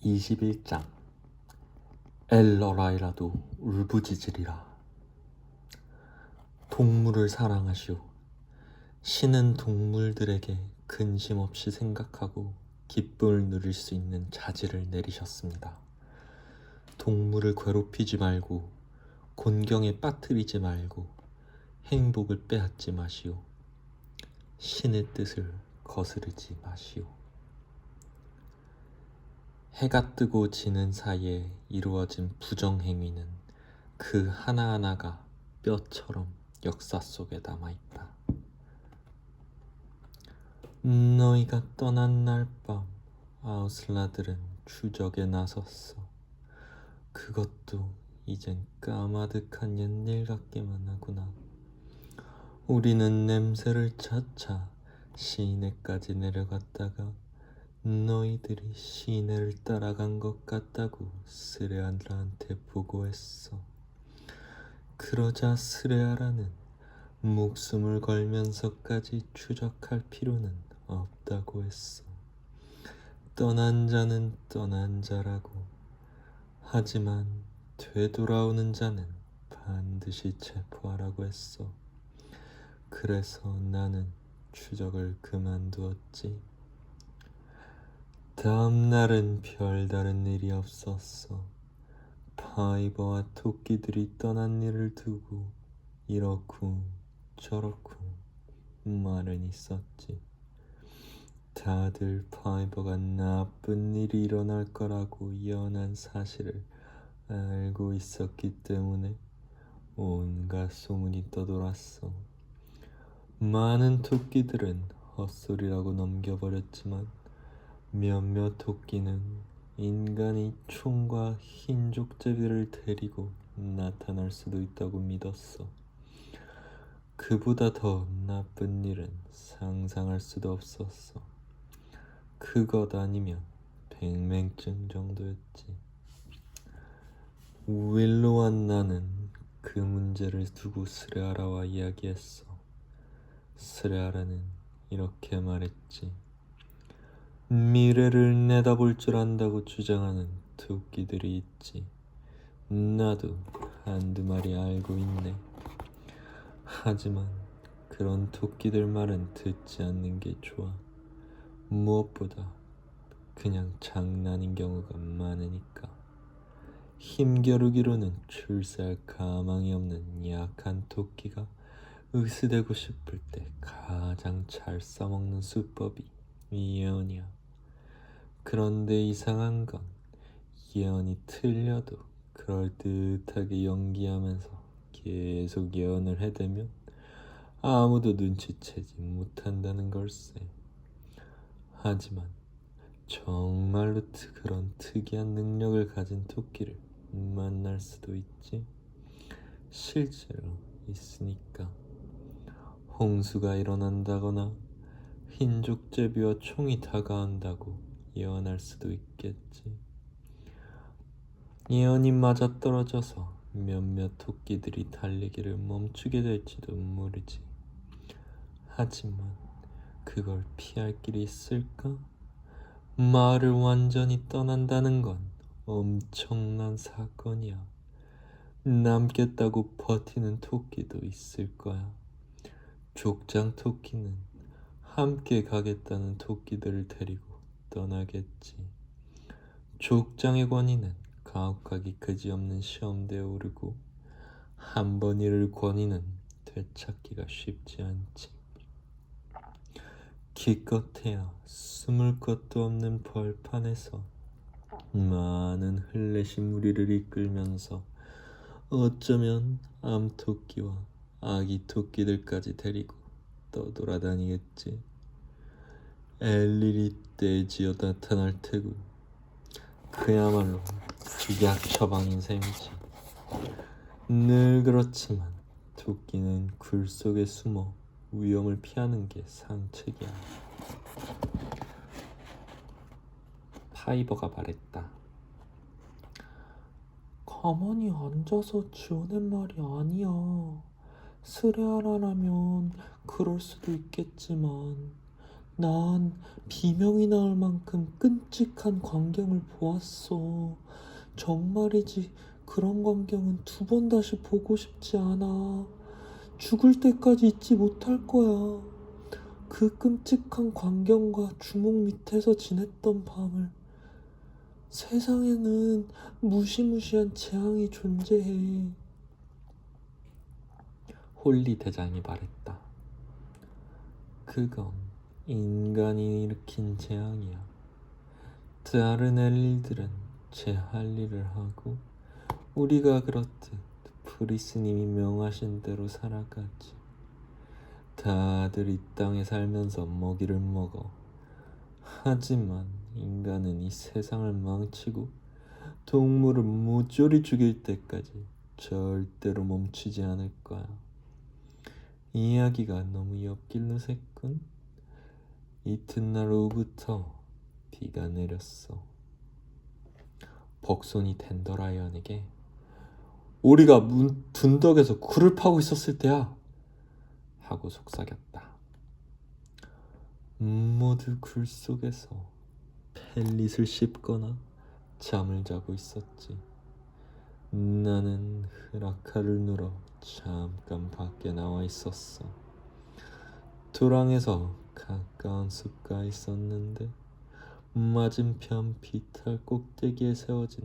21장 엘러라이라도 울부짖으리라. 동물을 사랑하시오. 신은 동물들에게 근심 없이 생각하고 기쁨을 누릴 수 있는 자질을 내리셨습니다. 동물을 괴롭히지 말고 곤경에 빠뜨리지 말고 행복을 빼앗지 마시오. 신의 뜻을 거스르지 마시오. 해가 뜨고 지는 사이에 이루어진 부정행위는 그 하나하나가 뼈처럼 역사 속에 남아있다. 너희가 떠난 날 밤 아우슬라들은 추적에 나섰어. 그것도 이젠 까마득한 옛일 같기만 하구나. 우리는 냄새를 찾아 시내까지 내려갔다가 너희들이 시내를 따라간 것 같다고 스레아라한테 보고했어. 그러자 스레아라는 목숨을 걸면서까지 추적할 필요는 없다고 했어. 떠난 자는 떠난 자라고. 하지만 되돌아오는 자는 반드시 체포하라고 했어. 그래서 나는 추적을 그만두었지. 다음 날은 별다른 일이 없었어. 파이버와 토끼들이 떠난 일을 두고 이렇고 저렇고 말은 있었지. 다들 파이버가 나쁜 일이 일어날 거라고 예언한 사실을 알고 있었기 때문에 온갖 소문이 떠돌았어. 많은 토끼들은 헛소리라고 넘겨버렸지만 몇몇 토끼는 인간이 총과 흰 족제비를 데리고 나타날 수도 있다고 믿었어. 그보다 더 나쁜 일은 상상할 수도 없었어. 그것 아니면 백맹증 정도였지. 윌로와 나는 그 문제를 두고 스레아라와 이야기했어. 스레아라는 이렇게 말했지. 미래를 내다볼 줄 안다고 주장하는 토끼들이 있지. 나도 한두 마리 알고 있네. 하지만 그런 토끼들 말은 듣지 않는 게 좋아. 무엇보다 그냥 장난인 경우가 많으니까. 힘겨루기로는 출세할 가망이 없는 약한 토끼가 으스대고 싶을 때 가장 잘 써먹는 수법이 예언이야. 그런데 이상한 건 예언이 틀려도 그럴듯하게 연기하면서 계속 예언을 해대면 아무도 눈치채지 못한다는 걸세. 하지만 정말로 그런 특이한 능력을 가진 토끼를 만날 수도 있지. 실제로 있으니까. 홍수가 일어난다거나 흰족제비와 총이 다가온다고 예언할 수도 있겠지. 예언이 맞아떨어져서 몇몇 토끼들이 달리기를 멈추게 될지도 모르지. 하지만 그걸 피할 길이 있을까? 마을을 완전히 떠난다는 건 엄청난 사건이야. 남겠다고 버티는 토끼도 있을 거야. 족장 토끼는 함께 가겠다는 토끼들을 데리고 떠나겠지. 족장의 권위는 가혹하기 그지없는 시험대에 오르고 한 번 잃을 권위는 되찾기가 쉽지 않지. 기껏해야 숨을 것도 없는 벌판에서 많은 흘레시 무리를 이끌면서 어쩌면 암토끼와 아기 토끼들까지 데리고 떠돌아다니겠지. 엘릴이 떼지어 나타날 테고 그야말로 극약 처방인 셈이지. 늘 그렇지만 토끼는 굴 속에 숨어 위험을 피하는 게 상책이야. 파이버가 말했다. 가만히 앉아서 지어낸 말이 아니야. 스레아라라면 그럴 수도 있겠지만 난 비명이 나올 만큼 끔찍한 광경을 보았어. 정말이지, 그런 광경은 두 번 다시 보고 싶지 않아. 죽을 때까지 잊지 못할 거야. 그 끔찍한 광경과 주먹 밑에서 지냈던 밤을. 세상에는 무시무시한 재앙이 존재해. 홀리 대장이 말했다. 그건 인간이 일으킨 재앙이야. 다른 엘리들은 제 할 일을 하고 우리가 그렇듯 프리스님이 명하신 대로 살아가지. 다들 이 땅에 살면서 먹이를 먹어. 하지만 인간은 이 세상을 망치고 동물을 모조리 죽일 때까지 절대로 멈추지 않을 거야. 이야기가 너무 옆길로 샜군. 이튿날 오후부터 비가 내렸어. 벅손이 덴더라이언에게 우리가 둔덕에서 굴을 파고 있었을 때야 하고 속삭였다. 모두 굴 속에서 펠릿을 씹거나 잠을 자고 있었지. 나는 흐라카를 눌러 잠깐 밖에 나와 있었어. 도랑에서 가까운 숲가 있었는데 맞은편 비탈 꼭대기에 세워진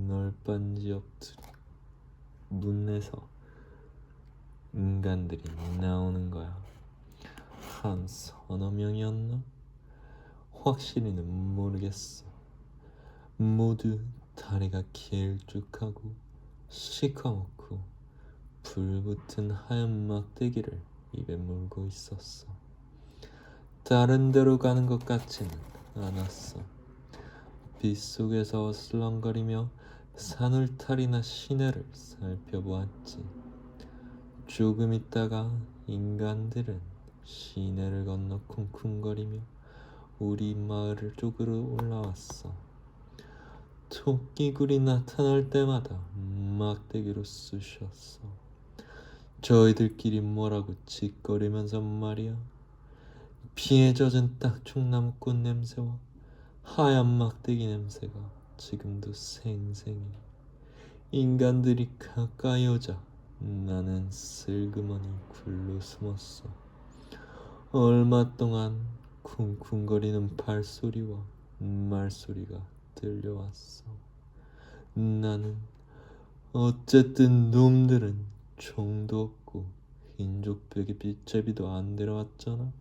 널빤지 옆 문에서 인간들이 나오는 거야. 한 서너 명이었나? 확실히는 모르겠어. 모두 다리가 길쭉하고 시커멓고 불붙은 하얀 막대기를 입에 물고 있었어. 다른 데로 가는 것 같지는 않았어. 빗속에서 슬렁거리며 산울타리나 시내를 살펴보았지. 조금 있다가 인간들은 시내를 건너 쿵쿵거리며 우리 마을 쪽으로 올라왔어. 토끼굴이 나타날 때마다 막대기로 쑤셨어. 저희들끼리 뭐라고 짓거리면서 말이야. 피에 젖은 딱총나무꽃 냄새와 하얀 막대기 냄새가 지금도 생생해. 인간들이 가까이 오자 나는 슬그머니 굴로 숨었어. 얼마 동안 쿵쿵거리는 발소리와 말소리가 들려왔어. 나는 어쨌든 놈들은 총도 없고 흰족벽에 빗제비도 안 데려왔잖아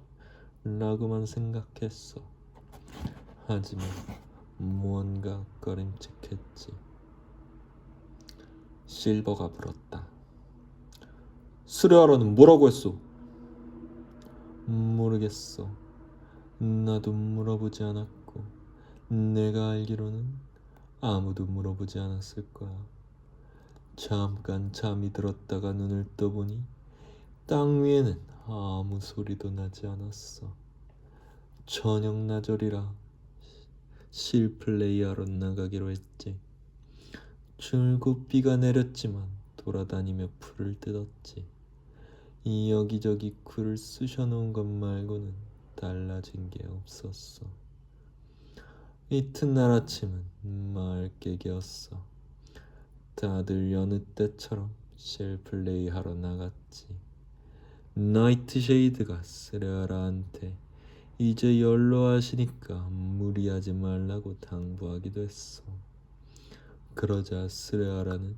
라고만 생각했어. 하지만 무언가 꺼림칙했지. 실버가 물었다. 수레하라는 뭐라고 했소? 모르겠어. 나도 물어보지 않았고 내가 알기로는 아무도 물어보지 않았을 거야. 잠깐 잠이 들었다가 눈을 떠보니 땅 위에는 아무 소리도 나지 않았어. 저녁 나절이라 실플레이하러 나가기로 했지. 줄곧 비가 내렸지만 돌아다니며 풀을 뜯었지. 여기저기 굴을 쑤셔놓은 것 말고는 달라진 게 없었어. 이튿날 아침은 마을 깨기였어. 다들 여느 때처럼 쉘플레이 하러 나갔지. 나이트쉐이드가 스레아라한테 이제 연로하시니까 무리하지 말라고 당부하기도 했어. 그러자 스레아라는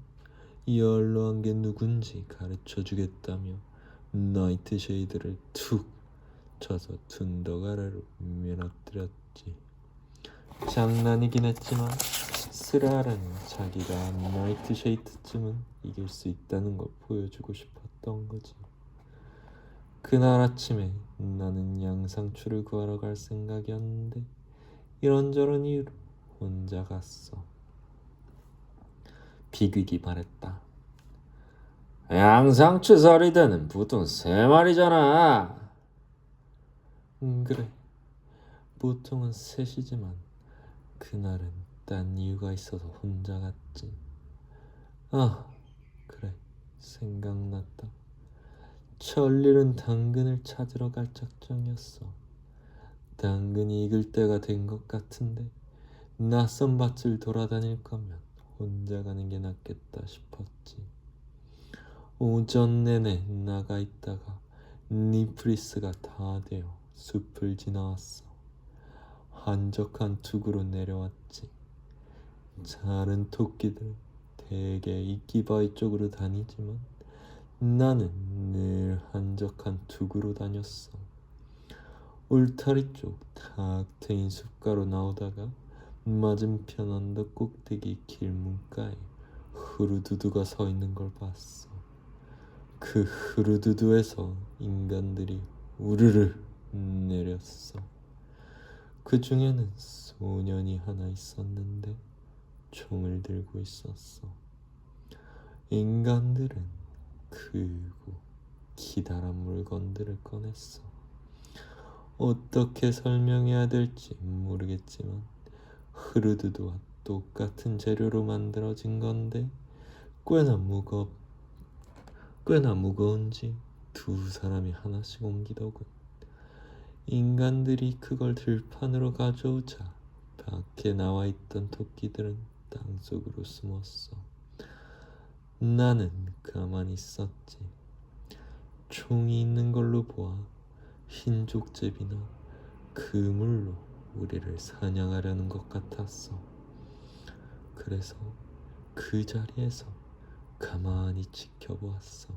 연로한 게 누군지 가르쳐주겠다며 나이트쉐이드를 툭 쳐서 둔덕 아래로 밀어뜨렸지. 장난이긴 했지만 스레아라는 자기가 나이트쉐이드쯤은 이길 수 있다는 걸 보여주고 싶었던 거지. 그날 아침에 나는 양상추를 구하러 갈 생각이었는데 이런저런 이유로 혼자 갔어. 비극이 말했다. 양상추 서리대는 보통 3마리잖아. 그래. 보통은 3이지만 그날은 딴 이유가 있어서 혼자 갔지. 아, 그래. 생각났다. 천리는 당근을 찾으러 갈 작정이었어. 당근이 익을 때가 된 것 같은데 낯선 밭을 돌아다닐 거면 혼자 가는 게 낫겠다 싶었지. 오전 내내 나가 있다가 니프리스가 다 되어 숲을 지나왔어. 한적한 둑으로 내려왔지. 작은 토끼들은 대개 이끼바위 쪽으로 다니지만 나는 늘 한적한 둑으로 다녔어. 울타리 쪽 탁 트인 숲가로 나오다가 맞은편 언덕 꼭대기 길문가에 흐르두두가 서 있는 걸 봤어. 그 흐르두두에서 인간들이 우르르 내렸어. 그 중에는 소년이 하나 있었는데 총을 들고 있었어. 인간들은 크고 기다란 물건들을 꺼냈어. 어떻게 설명해야 될지 모르겠지만 흐르두두와 똑같은 재료로 만들어진 건데 꽤나 무거운지 두 사람이 하나씩 옮기더군. 인간들이 그걸 들판으로 가져오자 밖에 나와 있던 토끼들은 땅속으로 숨었어. 나는 가만히 있었지. 총이 있는 걸로 보아 흰 족제비나 그물로 우리를 사냥하려는 것 같았어. 그래서 그 자리에서 가만히 지켜보았어.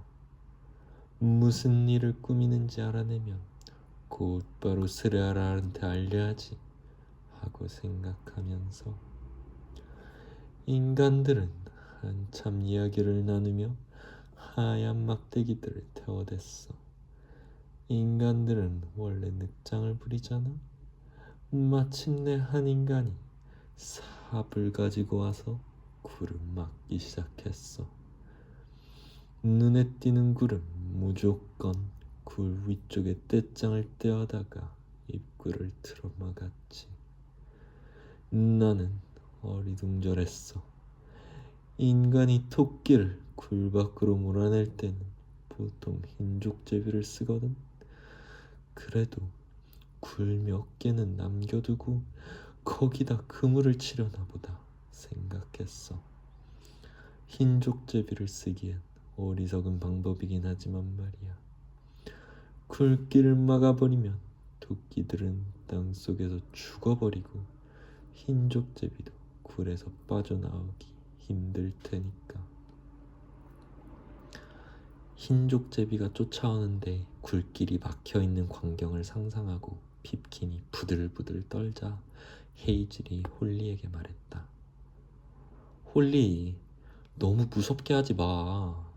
무슨 일을 꾸미는지 알아내면 곧바로 스레아라한테 알려야지 하고 생각하면서 인간들은 한참 이야기를 나누며 하얀 막대기들을 태워댔어. 인간들은 원래 늑장을 부리잖아. 마침내 한 인간이 삽을 가지고 와서 굴을 막기 시작했어. 눈에 띄는 굴은 무조건 굴 위쪽에 떼장을 떼어다가 입구를 틀어막았지. 나는 어리둥절했어. 인간이 토끼를 굴 밖으로 몰아낼 때는 보통 흰 족제비를 쓰거든. 그래도 굴 몇 개는 남겨두고 거기다 그물을 치려나 보다 생각했어. 흰 족제비를 쓰기엔 어리석은 방법이긴 하지만 말이야. 굴길을 막아버리면 토끼들은 땅속에서 죽어버리고 흰 족제비도 굴에서 빠져나오기 힘들 테니까. 흰 족제비가 쫓아오는데 굴길이 막혀있는 광경을 상상하고 핍킨이 부들부들 떨자 헤이즐이 홀리에게 말했다. 홀리, 너무 무섭게 하지 마.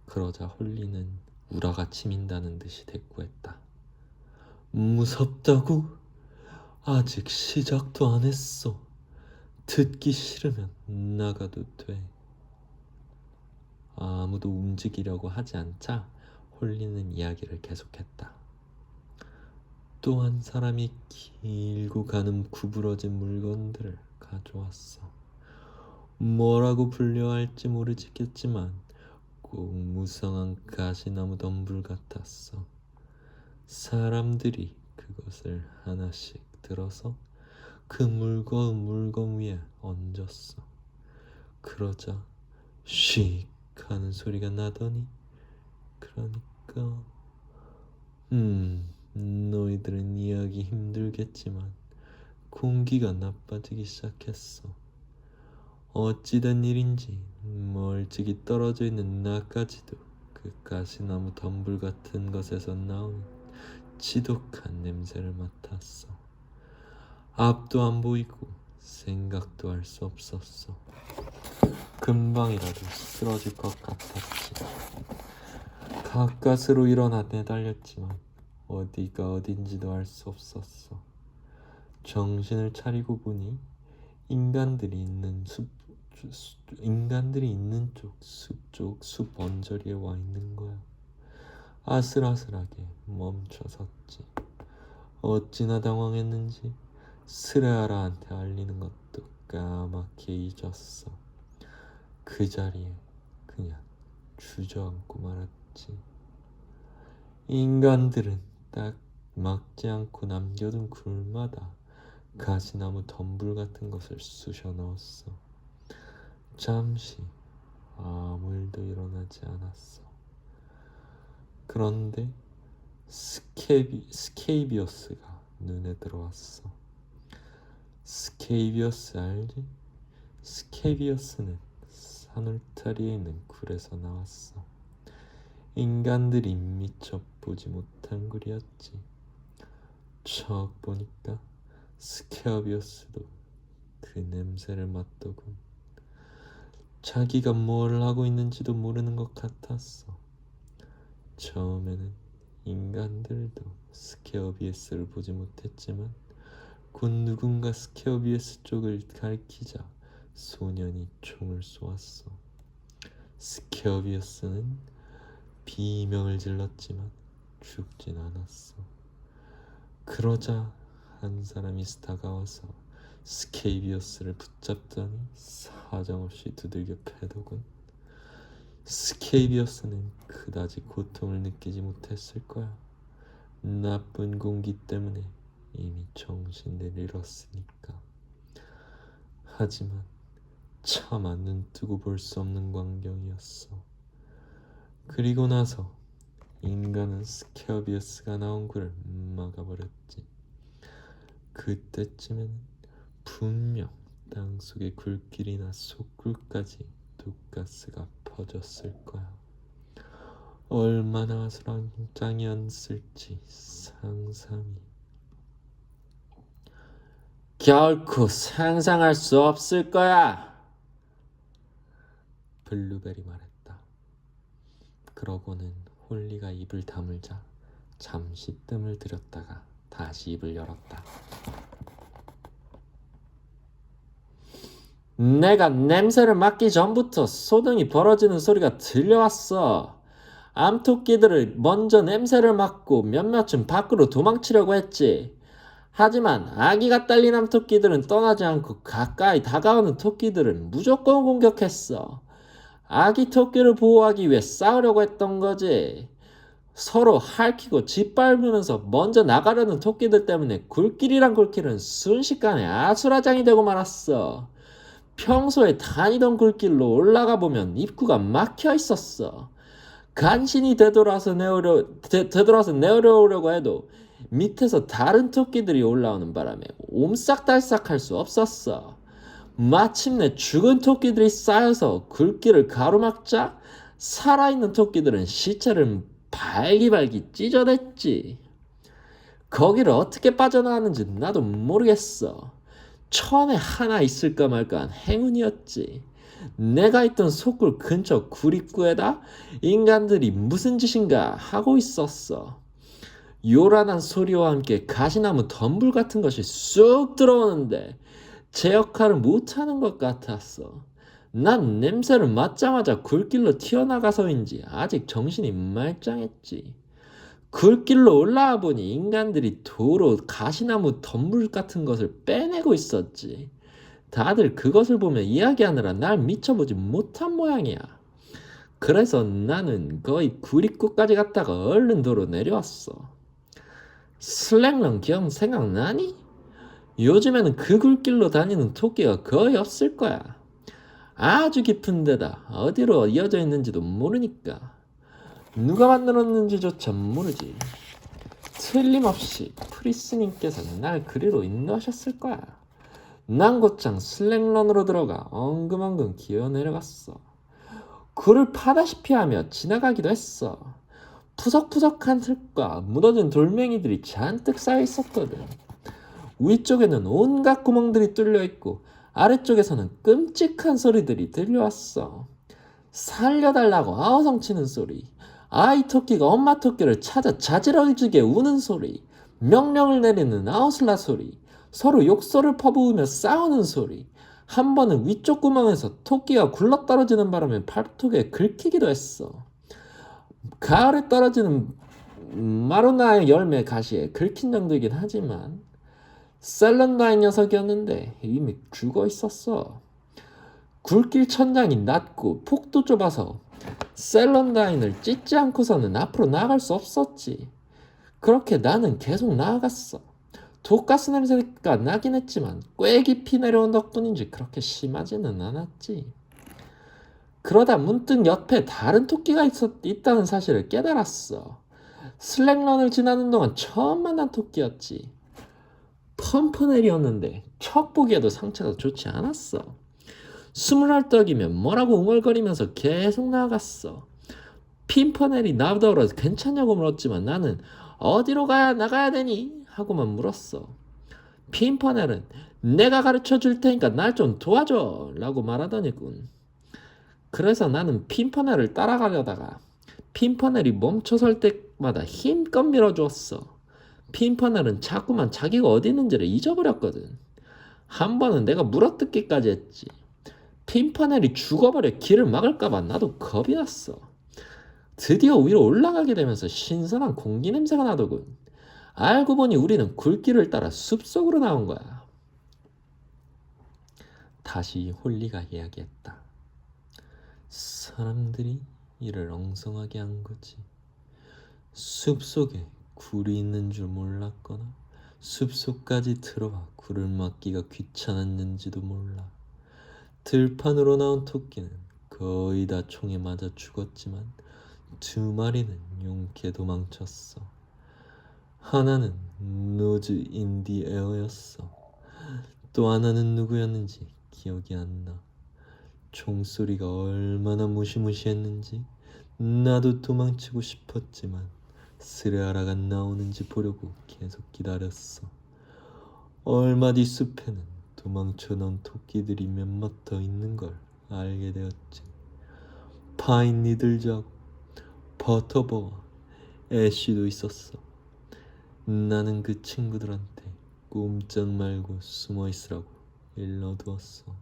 그러자 홀리는 우라가 치민다는 듯이 대꾸했다. 무섭다고? 아직 시작도 안 했어. 듣기 싫으면 나가도 돼. 아무도 움직이려고 하지 않자 홀리는 이야기를 계속했다. 또 한 사람이 길고 가는 구부러진 물건들을 가져왔어. 뭐라고 불려야 할지 모르겠지만 꼭 무성한 가시나무 덤불 같았어. 사람들이 그것을 하나씩 들어서 그 무거운 물건 위에 얹었어. 그러자 씩 하는 소리가 나더니 그러니까 너희들은 이해하기 힘들겠지만 공기가 나빠지기 시작했어. 어찌된 일인지 멀찍이 떨어져 있는 나까지도 그 가시나무 덤불 같은 것에서 나오는 지독한 냄새를 맡았어. 앞도 안 보이고 생각도 할 수 없었어. 금방이라도 쓰러질 것 같았지. 가까스로 일어나 내달렸지만 어디가 어딘지도 알 수 없었어. 정신을 차리고 보니 인간들이 있는 숲 언저리에 와 있는 거야. 아슬아슬하게 멈춰 섰지. 어찌나 당황했는지 스레아라한테 알리는 것도 까맣게 잊었어. 그 자리에 그냥 주저앉고 말았지. 인간들은 딱 막지 않고 남겨둔 굴마다 가시나무 덤불 같은 것을 쑤셔 넣었어. 잠시 아무 일도 일어나지 않았어. 그런데 스케이비어스가 눈에 들어왔어. 스케이비어스 알지? 스케이비어스는 산울타리에 있는 굴에서 나왔어. 인간들이 미처 보지 못한 굴이었지. 척 보니까 스케이비어스도 그 냄새를 맡더군. 자기가 뭘 하고 있는지도 모르는 것 같았어. 처음에는 인간들도 스케어비에스를 보지 못했지만 곧 누군가 스케어비에스 쪽을 가리키자 소년이 총을 쏘았어. 스케어비에스는 비명을 질렀지만 죽진 않았어. 그러자 한 사람이 다가와서 스케이비어스를 붙잡더니 사정없이 두들겨 패더군. 스케이비어스는 그다지 고통을 느끼지 못했을 거야. 나쁜 공기 때문에 이미 정신을 잃었으니까. 하지만 차마 눈뜨고 볼 수 없는 광경이었어. 그리고 나서 인간은 스케이비어스가 나온 굴을 막아버렸지. 그때쯤에는 분명 땅속의 굴길이나 속굴까지 독가스가 퍼졌을 거야. 얼마나 아수라장이었을지 상상이. 결코 상상할 수 없을 거야. 블루벨이 말했다. 그러고는 홀리가 입을 다물자 잠시 뜸을 들였다가 다시 입을 열었다. 내가 냄새를 맡기 전부터 소동이 벌어지는 소리가 들려왔어. 암토끼들을 먼저 냄새를 맡고 몇몇은 밖으로 도망치려고 했지. 하지만 아기가 딸린 암토끼들은 떠나지 않고 가까이 다가오는 토끼들은 무조건 공격했어. 아기 토끼를 보호하기 위해 싸우려고 했던 거지. 서로 핥히고 짓밟으면서 먼저 나가려는 토끼들 때문에 굴길이란 굴길은 순식간에 아수라장이 되고 말았어. 평소에 다니던 굴길로 올라가 보면 입구가 막혀 있었어. 간신히 되돌아서 내려오려고 해도 밑에서 다른 토끼들이 올라오는 바람에 옴싹달싹 할 수 없었어. 마침내 죽은 토끼들이 쌓여서 굴길을 가로막자 살아있는 토끼들은 시체를 발기발기 찢어냈지. 거기를 어떻게 빠져나왔는지 나도 모르겠어. 처음에 하나 있을까 말까한 행운이었지. 내가 있던 속굴 근처 굴입구에다 인간들이 무슨 짓인가 하고 있었어. 요란한 소리와 함께 가시나무 덤불 같은 것이 쑥 들어오는데 제 역할을 못하는 것 같았어. 난 냄새를 맡자마자 굴길로 튀어나가서인지 아직 정신이 말짱했지. 굴길로 올라와 보니 인간들이 도로 가시나무 덤불 같은 것을 빼내고 있었지. 다들 그것을 보며 이야기하느라 날 미쳐보지 못한 모양이야. 그래서 나는 거의 굴입구까지 갔다가 얼른 도로 내려왔어. 슬랭런 기억 생각나니? 요즘에는 그 굴길로 다니는 토끼가 거의 없을 거야. 아주 깊은 데다 어디로 이어져 있는지도 모르니까. 누가 만들었는지조차 모르지. 틀림없이 프리스님께서 날 그리로 인도하셨을 거야. 난 곧장 슬랭런으로 들어가 엉금엉금 기어 내려갔어. 굴을 파다시피 하며 지나가기도 했어. 푸석푸석한 흙과 무너진 돌멩이들이 잔뜩 쌓여 있었거든. 위쪽에는 온갖 구멍들이 뚫려 있고 아래쪽에서는 끔찍한 소리들이 들려왔어. 살려달라고 아우성치는 소리, 아이 토끼가 엄마 토끼를 찾아 자지러지게 우는 소리, 명령을 내리는 아우슬라 소리, 서로 욕설을 퍼부으며 싸우는 소리. 한 번은 위쪽 구멍에서 토끼가 굴러떨어지는 바람에 발톱에 긁히기도 했어. 가을에 떨어지는 마로나의 열매 가시에 긁힌 정도이긴 하지만 셀런다인 녀석이었는데 이미 죽어 있었어. 굴길 천장이 낮고 폭도 좁아서 셀런다인을 찢지 않고서는 앞으로 나갈 수 없었지. 그렇게 나는 계속 나아갔어. 독가스 냄새가 나긴 했지만 꽤 깊이 내려온 덕분인지 그렇게 심하지는 않았지. 그러다 문득 옆에 다른 토끼가 있다는 사실을 깨달았어. 슬랙런을 지나는 동안 처음 만난 토끼였지. 펌퍼넬이었는데 척 보기에도 상태가 좋지 않았어. 20알떡이면 뭐라고 웅얼거리면서 계속 나아갔어. 핀퍼넬이 나더러 괜찮냐고 물었지만 나는 어디로 나가야 되니? 하고만 물었어. 핀퍼넬은 내가 가르쳐 줄 테니까 날 좀 도와줘 라고 말하더니군. 그래서 나는 핀퍼넬을 따라가려다가 핀퍼넬이 멈춰설 때마다 힘껏 밀어주었어. 핀퍼넬은 자꾸만 자기가 어디 있는지를 잊어버렸거든. 한 번은 내가 물어뜯기까지 했지. 핀퍼넬이 죽어버려 길을 막을까봐 나도 겁이 났어. 드디어 위로 올라가게 되면서 신선한 공기 냄새가 나더군. 알고 보니 우리는 굴길을 따라 숲속으로 나온 거야. 다시 홀리가 이야기했다. 사람들이 이를 엉성하게 한 거지. 숲속에 굴이 있는 줄 몰랐거나 숲속까지 들어와 굴을 막기가 귀찮았는지도 몰라. 들판으로 나온 토끼는 거의 다 총에 맞아 죽었지만 2마리는 용케 도망쳤어. 하나는 노즈 인디 에어였어. 또 하나는 누구였는지 기억이 안 나. 종소리가 얼마나 무시무시했는지 나도 도망치고 싶었지만 스레아라가 나오는지 보려고 계속 기다렸어. 얼마 뒤 숲에는 도망쳐놓은 토끼들이 몇몇 더 있는 걸 알게 되었지. 파인 니들즈하고 버터버와 애쉬도 있었어. 나는 그 친구들한테 꼼짝 말고 숨어 있으라고 일러두었어.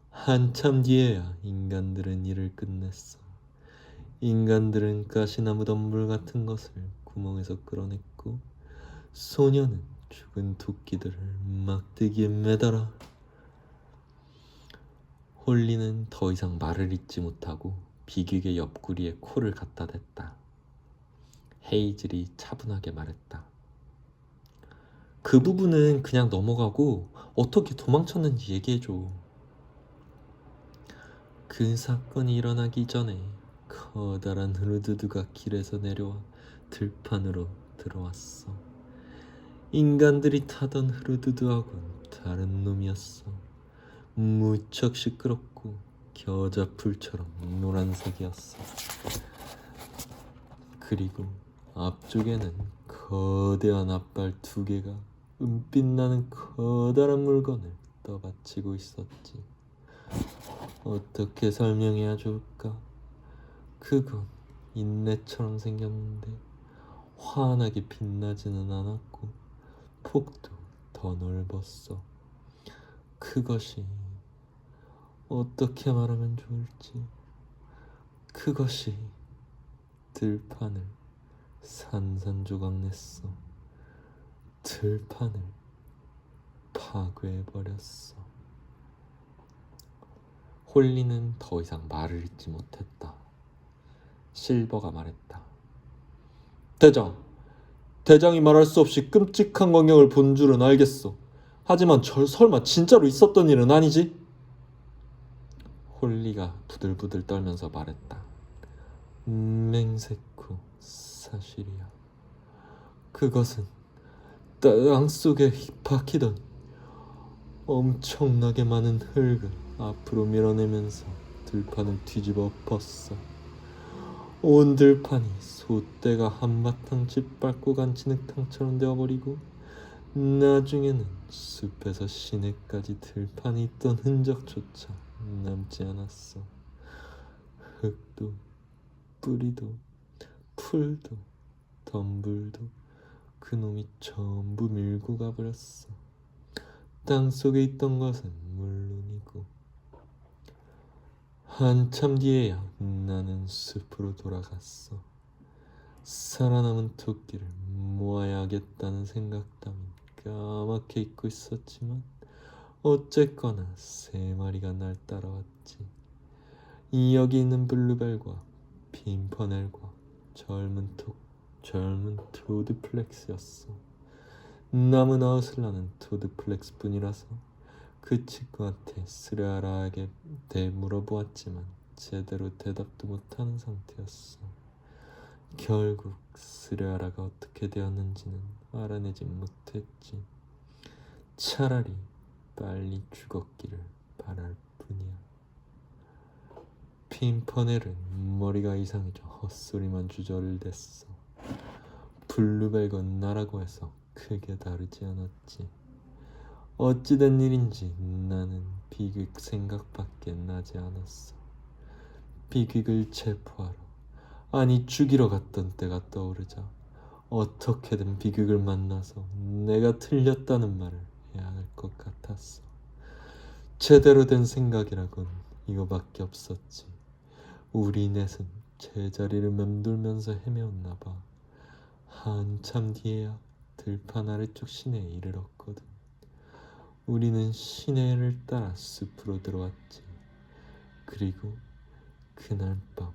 한참 뒤에야 인간들은 일을 끝냈어. 인간들은 가시나무 덤불 같은 것을 구멍에서 끌어냈고 소녀는 죽은 토끼들을 막대기에 매달아. 홀리는 더 이상 말을 잇지 못하고 비극의 옆구리에 코를 갖다 댔다. 헤이즐이 차분하게 말했다. 그 부분은 그냥 넘어가고 어떻게 도망쳤는지 얘기해줘. 그 사건이 일어나기 전에 커다란 흐르두두가 길에서 내려와 들판으로 들어왔어. 인간들이 타던 흐르두두하고는 다른 놈이었어. 무척 시끄럽고 겨자풀처럼 노란색이었어. 그리고 앞쪽에는 거대한 앞발 2개가 은빛 나는 커다란 물건을 떠받치고 있었지. 어떻게 설명해야 좋을까? 그건 인내처럼 생겼는데 환하게 빛나지는 않았고 폭도 더 넓었어. 그것이 어떻게 말하면 좋을지. 그것이 들판을 산산조각 냈어. 들판을 파괴해버렸어. 홀리는 더 이상 말을 잇지 못했다. 실버가 말했다. 대장이 말할 수 없이 끔찍한 광경을 본 줄은 알겠어. 하지만 설마 진짜로 있었던 일은 아니지? 홀리가 부들부들 떨면서 말했다. 맹세코 사실이야. 그것은 땅속에 박히던 엄청나게 많은 흙을 앞으로 밀어내면서 들판을 뒤집어 엎었어. 온 들판이 소떼가 한바탕 짓밟고 간 진흙탕처럼 되어버리고 나중에는 숲에서 시내까지 들판이 있던 흔적조차 남지 않았어. 흙도 뿌리도 풀도 덤불도 그놈이 전부 밀고 가버렸어. 땅속에 있던 것은 물론이고. 한참 뒤에야 나는 숲으로 돌아갔어. 살아남은 토끼를 모아야겠다는 생각 따윈 까맣게 잊고 있었지만 어쨌거나 3마리가 날 따라왔지. 여기 있는 블루벨과 핀퍼넬과 젊은 젊은 토드플렉스였어. 남은 아웃을라는 토드플렉스뿐이라서 그 친구한테 스레아라에게 대해 물어보았지만 제대로 대답도 못하는 상태였어. 결국 스레아라가 어떻게 되었는지는 알아내지 못했지. 차라리 빨리 죽었기를 바랄 뿐이야. 핀퍼넬은 머리가 이상해져 헛소리만 주저를댔어. 블루벨건 나라고 해서 크게 다르지 않았지. 어찌된 일인지 나는 비극 생각밖에 나지 않았어. 비극을 체포하러, 아니 죽이러 갔던 때가 떠오르자 어떻게든 비극을 만나서 내가 틀렸다는 말을 해야 할 것 같았어. 제대로 된 생각이라곤 이거밖에 없었지. 우리 넷은 제자리를 맴돌면서 헤매었나 봐. 한참 뒤에야 들판 아래쪽 시내에 이르렀거든. 우리는 시내를 따라 숲으로 들어왔지. 그리고 그날 밤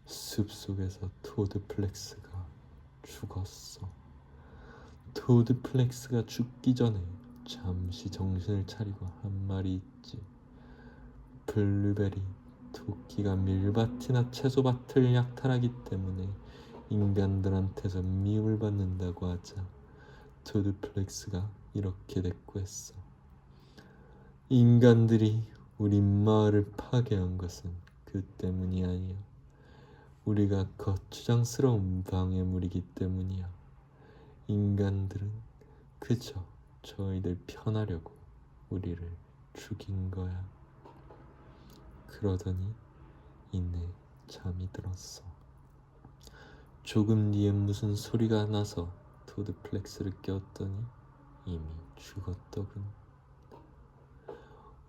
숲속에서 토드플렉스가 죽었어. 토드플렉스가 죽기 전에 잠시 정신을 차리고 한 말이 있지. 블루베리 토끼가 밀밭이나 채소밭을 약탈하기 때문에 인간들한테서 미움을 받는다고 하자 토드플렉스가 이렇게 대꾸했어. 인간들이 우리 마을을 파괴한 것은 그 때문이 아니야. 우리가 거추장스러운 방해물이기 때문이야. 인간들은 그저 저희들 편하려고 우리를 죽인 거야. 그러더니 이내 잠이 들었어. 조금 뒤에 무슨 소리가 나서 토드플렉스를 깨웠더니 이미 죽었더군.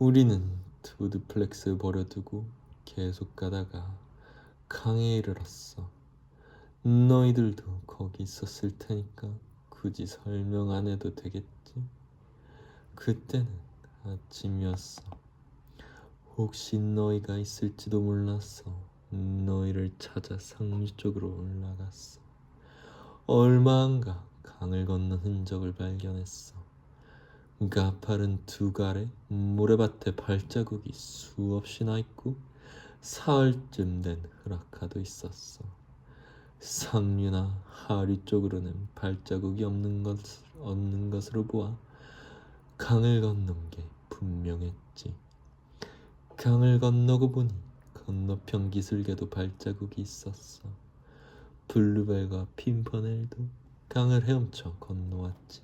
우리는 토드플렉스 버려두고 계속 가다가 강에 이르렀어. 너희들도 거기 있었을 테니까 굳이 설명 안 해도 되겠지? 그때는 아침이었어. 혹시 너희가 있을지도 몰랐어. 너희를 찾아 상류 쪽으로 올라갔어. 얼마 안가 강을 건넌 흔적을 발견했어. 가파른 두 갈에 모래밭에 발자국이 수없이 나 있고 사흘쯤 된 흐라카도 있었어. 상류나 하류 쪽으로는 발자국이 없는 것으로 보아 강을 건넌 게 분명했지. 강을 건너고 보니 건너편 기슭에도 발자국이 있었어. 블루벨과 핀퍼넬도 강을 헤엄쳐 건너왔지.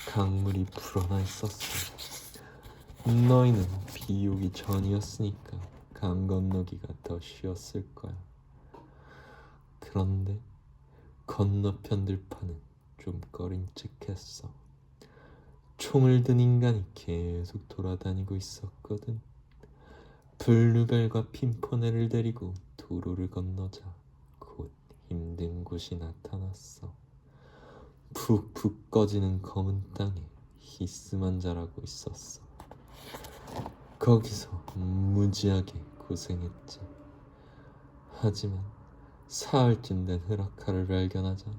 강물이 불어나 있었어. 너희는 비 오기 전이었으니까 강 건너기가 더 쉬웠을 거야. 그런데 건너편 들판은 좀 꺼림칙했어. 총을 든 인간이 계속 돌아다니고 있었거든. 블루벨과 핀퍼넬을 데리고 도로를 건너자 곧 힘든 곳이 나타났어. 푹푹 꺼지는 검은 땅에 히스만 자라고 있었어. 거기서 무지하게 고생했지. 하지만 사흘쯤 된 흐라카를 발견하자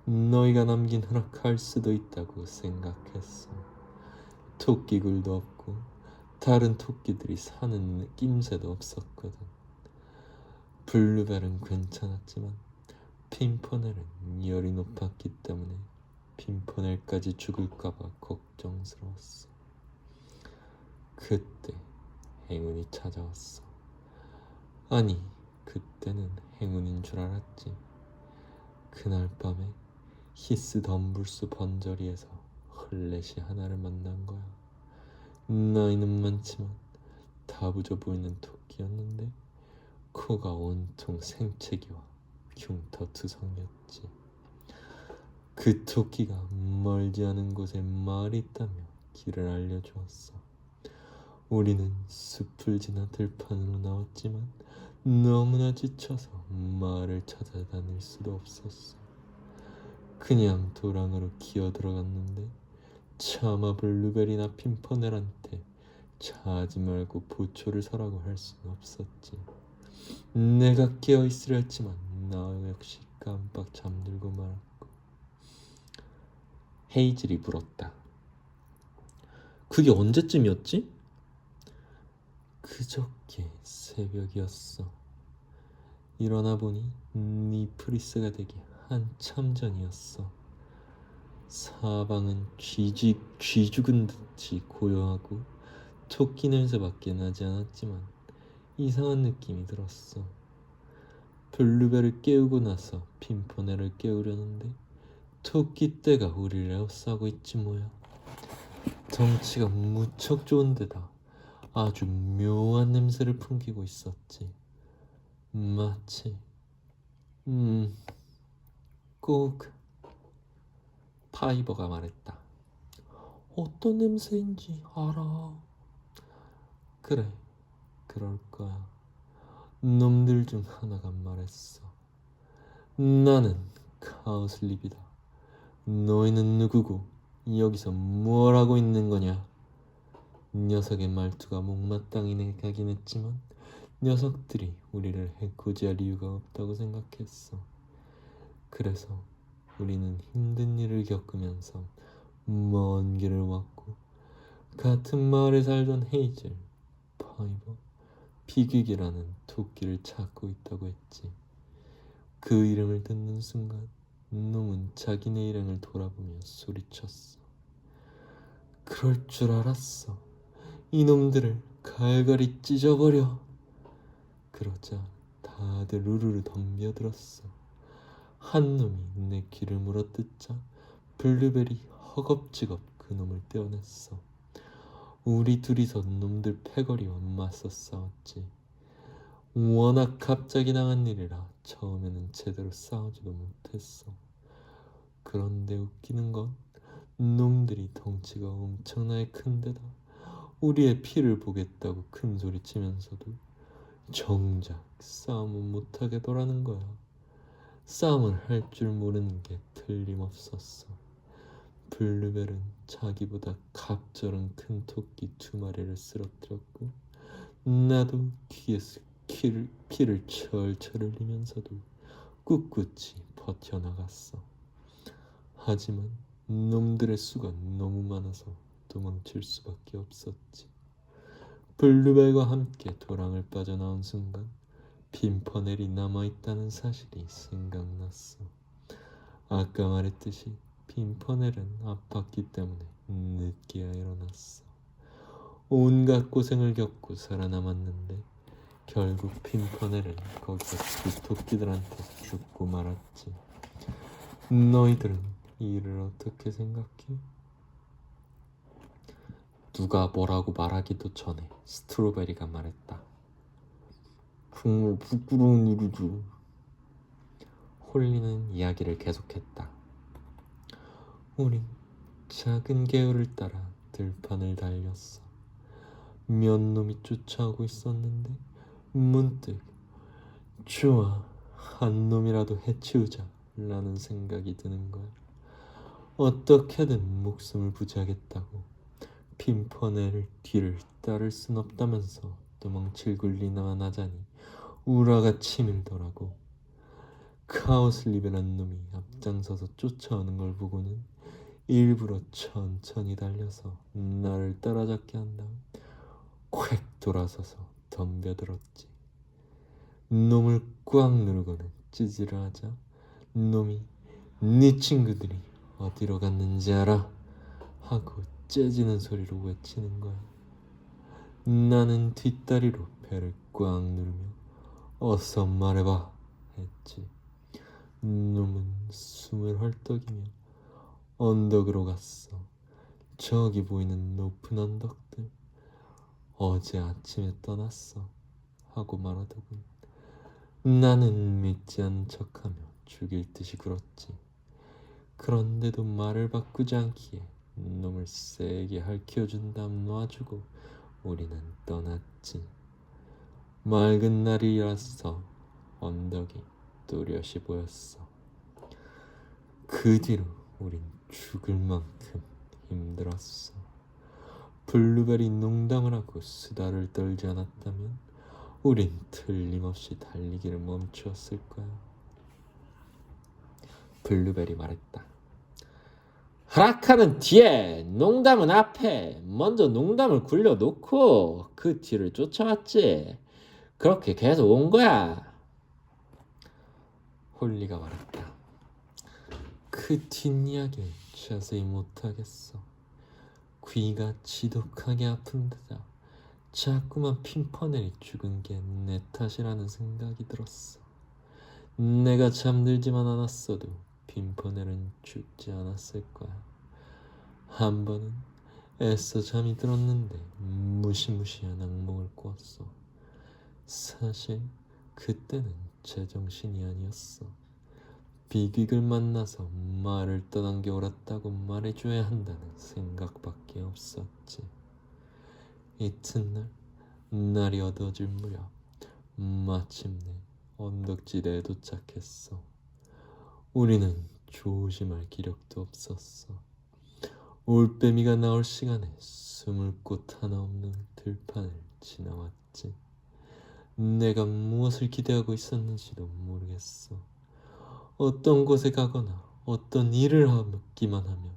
너희가 남긴 흐라카일 수도 있다고 생각했어. 토끼굴도 없고 다른 토끼들이 사는 낌새도 없었거든. 블루벨은 괜찮았지만 핀퍼넬은 열이 높았기 때문에 핀퍼넬까지 죽을까봐 걱정스러웠어. 그때 행운이 찾아왔어. 아니, 그때는 행운인 줄 알았지. 그날 밤에 히스 덤불수 번저리에서 헐렛이 하나를 만난 거야. 나이는 많지만 다부져 보이는 토끼였는데 코가 온통 생채기와 흉터투성이었지. 그 토끼가 멀지 않은 곳에 마을이 있다며 길을 알려주었어. 우리는 숲을 지나 들판으로 나왔지만 너무나 지쳐서 마을을 찾아다닐 수도 없었어. 그냥 도랑으로 기어 들어갔는데 차마 블루벨이나 핀퍼넬한테 자지 말고 보초를 서라고 할 수는 없었지. 내가 깨어있으려 했지만 나 역시 깜빡 잠들고 말았고. 헤이즐이 물었다. 그게 언제쯤이었지? 그저께 새벽이었어. 일어나 보니 니프리스가 되기 한참 전이었어. 사방은 쥐 죽은 듯이 고요하고 토끼 냄새밖에 나지 않았지만 이상한 느낌이 들었어. 블루벨을 깨우고 나서 핀퍼네를 깨우려는데 토끼떼가 우리를 에워싸고 있지 뭐야. 덩치가 무척 좋은 데다 아주 묘한 냄새를 풍기고 있었지. 마치 꼭 파이버가 말했다. 어떤 냄새인지 알아. 그래, 그럴 거야. 놈들 중 하나가 말했어. 나는 카오슬립이다. 너희는 누구고 여기서 뭘 하고 있는 거냐? 녀석의 말투가 못마땅히 가긴 했지만 녀석들이 우리를 해코지할 이유가 없다고 생각했어. 그래서 우리는 힘든 일을 겪으면서 먼 길을 왔고 같은 마을에 살던 헤이즐, 파이버, 비극이라는 토끼를 찾고 있다고 했지. 그 이름을 듣는 순간 놈은 자기네 일행을 돌아보며 소리쳤어. 그럴 줄 알았어. 이놈들을 갈갈이 찢어버려. 그러자 다들 우르르 덤벼들었어. 한 놈이 내 귀를 물어뜯자 블루벨이 허겁지겁 그 놈을 떼어냈어. 우리 둘이서 놈들 패거리와 맞서 싸웠지. 워낙 갑자기 당한 일이라 처음에는 제대로 싸우지도 못했어. 그런데 웃기는 건 놈들이 덩치가 엄청나게 큰데다 우리의 피를 보겠다고 큰 소리치면서도 정작 싸움은 못하게더라는 거야. 싸움을 할 줄 모르는 게 틀림없었어. 블루벨은 자기보다 갑절은 큰 토끼 2마리를 쓰러뜨렸고 나도 귀에서 피를 철철 흘리면서도 꿋꿋이 버텨나갔어. 하지만 놈들의 수가 너무 많아서 도망칠 수밖에 없었지. 블루벨과 함께 도랑을 빠져나온 순간 핀퍼넬이 남아있다는 사실이 생각났어. 아까 말했듯이 핀퍼넬은 아팠기 때문에 늦게야 일어났어. 온갖 고생을 겪고 살아남았는데 결국 핀퍼넬은 거기서 그 토끼들한테 죽고 말았지. 너희들은 이 일을 어떻게 생각해? 누가 뭐라고 말하기도 전에 스트로베리가 말했다. 정말 부끄러운 일이죠. 홀리는 이야기를 계속했다. 우린 작은 개울을 따라 들판을 달렸어. 몇 놈이 쫓아오고 있었는데 문득 좋아, 한 놈이라도 해치우자 라는 생각이 드는 거야. 어떻게든 목숨을 부지하겠다고 핀퍼넬 뒤를 따를 순 없다면서 도망칠 군리나만 하자니 우라가 치밀더라고. 카오슬립이란 놈이 앞장서서 쫓아오는 걸 보고는 일부러 천천히 달려서 나를 따라잡게 한 다음 콱 돌아서서 덤벼들었지. 놈을 꽉 누르고는 찌질을 하자 놈이 네 친구들이 어디로 갔는지 알아? 하고 째지는 소리로 외치는 거야. 나는 뒷다리로 배를 꽉 누르며 어서 말해봐 했지. 놈은 숨을 헐떡이며 언덕으로 갔어. 저기 보이는 높은 언덕들 어제 아침에 떠났어 하고 말하더군. 나는 믿지 않는 척하며 죽일 듯이 굴었지. 그런데도 말을 바꾸지 않기에 놈을 세게 핥혀준 다음 놔주고 우리는 떠났지. 맑은 날이라서 언덕이 뚜렷이 보였어. 그 뒤로 우린 죽을 만큼 힘들었어. 블루벨이 농담을 하고 수다를 떨지 않았다면 우린 틀림없이 달리기를 멈추었을 거야. 블루벨이 말했다. 하라카는 뒤에, 농담은 앞에. 먼저 농담을 굴려놓고 그 뒤를 쫓아왔지. 그렇게 계속 온 거야. 홀리가 말했다. 그 뒷이야기는 자세히 못하겠어. 귀가 지독하게 아픈 데다 자꾸만 핀퍼넬이 죽은 게 내 탓이라는 생각이 들었어. 내가 잠들지만 않았어도 핀퍼넬은 죽지 않았을 거야. 한 번은 애써 잠이 들었는데 무시무시한 악몽을 꿨어. 사실 그때는 제정신이 아니었어. 비극을 만나서 말을 떠난 게 옳았다고 말해줘야 한다는 생각밖에 없었지. 이튿날 날이 어두워질 무렵 마침내 언덕지대에 도착했어. 우리는 조심할 기력도 없었어. 올빼미가 나올 시간에 숨을 곳 하나 없는 들판을 지나왔지. 내가 무엇을 기대하고 있었는지도 모르겠어. 어떤 곳에 가거나 어떤 일을 하기만 하면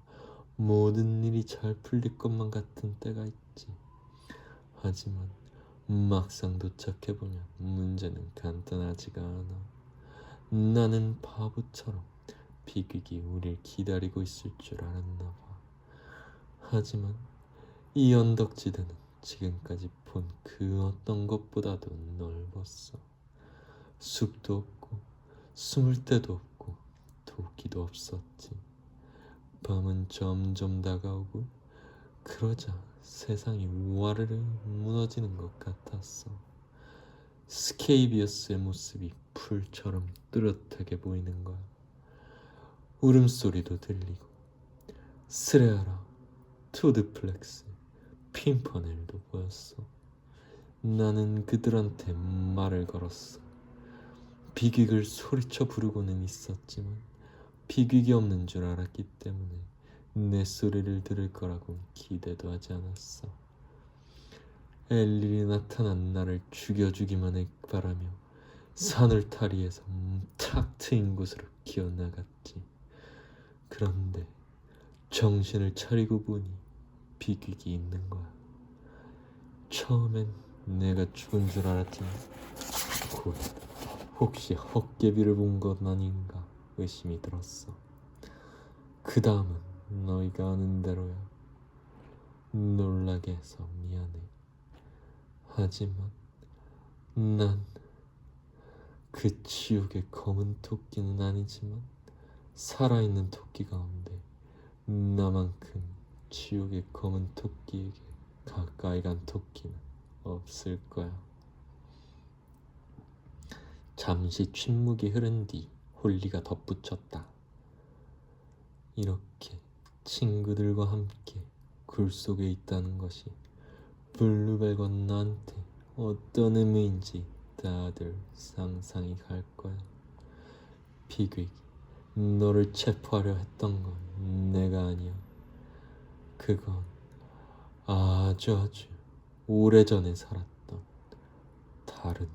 모든 일이 잘 풀릴 것만 같은 때가 있지. 하지만 막상 도착해보면 문제는 간단하지가 않아. 나는 바보처럼 비극이 우릴 기다리고 있을 줄 알았나 봐. 하지만 이 언덕지대는 지금까지 본 그 어떤 것보다도 넓었어. 숲도 없고 숨을 데도 없고 도끼도 없었지. 밤은 점점 다가오고 그러자 세상이 와르르 무너지는 것 같았어. 스케이비어스의 모습이 풀처럼 뚜렷하게 보이는 거야. 울음소리도 들리고 스레아라, 투드플렉스, 핀퍼넬도 보였어. 나는 그들한테 말을 걸었어. 비극을 소리쳐 부르고는 있었지만 비극이 없는 줄 알았기 때문에 내 소리를 들을 거라고 기대도 하지 않았어. 엘릴이 나타난 나를 죽여주기만을 바라며 산울타리에서 탁 트인 곳으로 기어나갔지. 그런데 정신을 차리고 보니 비극이 있는 거야. 처음엔 내가 죽은 줄 알았지만 곧 혹시 헛개비를 본 것 아닌가 의심이 들었어. 그 다음은 너희가 아는 대로야. 놀라게 해서 미안해. 하지만 난 그 지옥의 검은 토끼는 아니지만 살아있는 토끼 가운데 나만큼 지옥의 검은 토끼에게 가까이 간 토끼는 없을 거야. 잠시 침묵이 흐른 뒤 홀리가 덧붙였다. 이렇게 친구들과 함께 굴 속에 있다는 것이 블루벨과 나한테 어떤 의미인지 다들 상상이 갈 거야. 비극이 너를 체포하려 했던 건 내가 아니야. 그건 아주 오래전에 살았던 다른